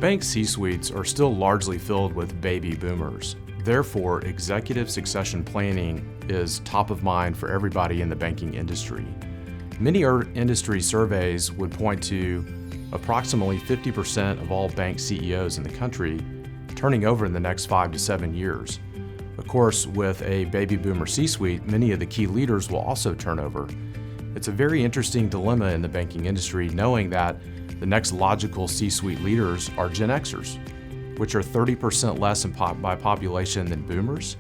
Bank C-suites are still largely filled with baby boomers. Therefore, executive succession planning is top of mind for everybody in the banking industry. Many industry surveys would point to approximately 50% of all bank CEOs in the country turning over in the next 5 to 7 years. Of course, with a baby boomer C-suite, many of the key leaders will also turn over. It's a very interesting dilemma in the banking industry, knowing that the next logical C-suite leaders are Gen Xers, which are 30% less by population than boomers.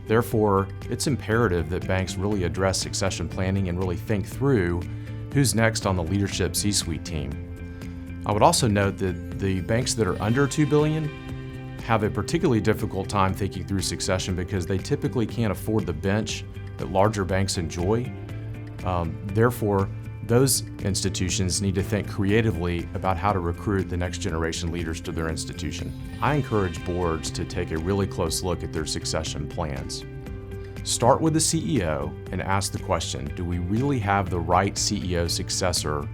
Therefore, it's imperative that banks really address succession planning and really think through who's next on the leadership C-suite team. I would also note that the banks that are under $2 billion have a particularly difficult time thinking through succession because they typically can't afford the bench that larger banks enjoy. Therefore, those institutions need to think creatively about how to recruit the next generation leaders to their institution. I encourage boards to take a really close look at their succession plans. Start with the CEO and ask the question, do we really have the right CEO successor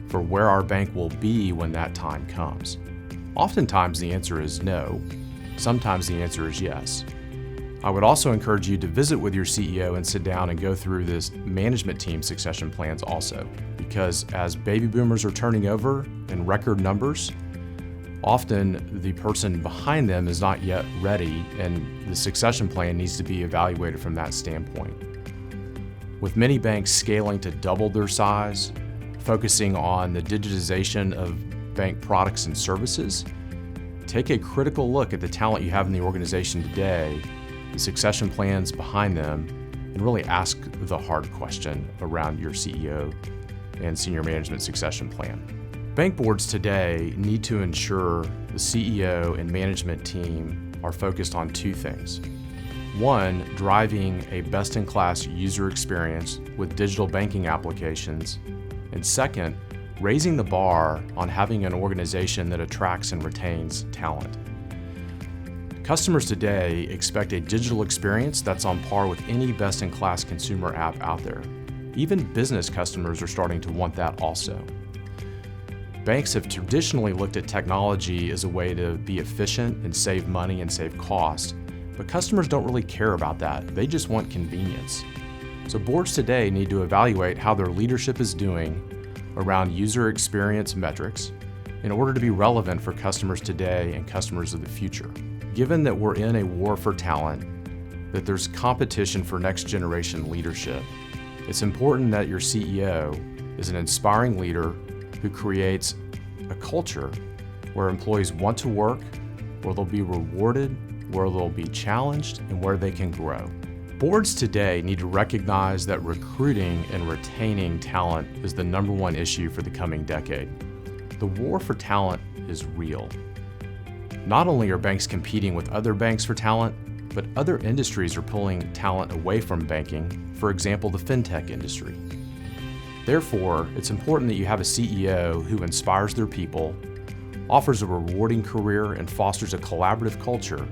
for where our bank will be when that time comes? Oftentimes the answer is no. Sometimes the answer is yes. I would also encourage you to visit with your CEO and sit down and go through this management team succession plans also, because as baby boomers are turning over in record numbers, often the person behind them is not yet ready, and the succession plan needs to be evaluated from that standpoint. With many banks scaling to double their size, focusing on the digitization of bank products and services, take a critical look at the talent you have in the organization today, the succession plans behind them, and really ask the hard question around your CEO and senior management succession plan. Bank boards today need to ensure the CEO and management team are focused on two things. One, driving a best-in-class user experience with digital banking applications, and second, raising the bar on having an organization that attracts and retains talent. Customers today expect a digital experience that's on par with any best-in-class consumer app out there. Even business customers are starting to want that also. Banks have traditionally looked at technology as a way to be efficient and save money and save costs, but customers don't really care about that. They just want convenience. So boards today need to evaluate how their leadership is doing around user experience metrics in order to be relevant for customers today and customers of the future. Given that we're in a war for talent, that there's competition for next generation leadership, it's important that your CEO is an inspiring leader who creates a culture where employees want to work, where they'll be rewarded, where they'll be challenged, and where they can grow. Boards today need to recognize that recruiting and retaining talent is the #1 issue for the coming decade. The war for talent is real. Not only are banks competing with other banks for talent, but other industries are pulling talent away from banking, for example, the fintech industry. Therefore, it's important that you have a CEO who inspires their people, offers a rewarding career, and fosters a collaborative culture.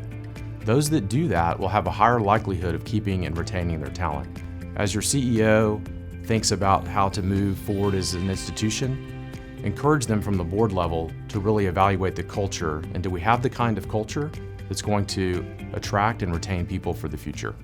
Those that do that will have a higher likelihood of keeping and retaining their talent. As your CEO thinks about how to move forward as an institution, encourage them from the board level to really evaluate the culture, and do we have the kind of culture that's going to attract and retain people for the future?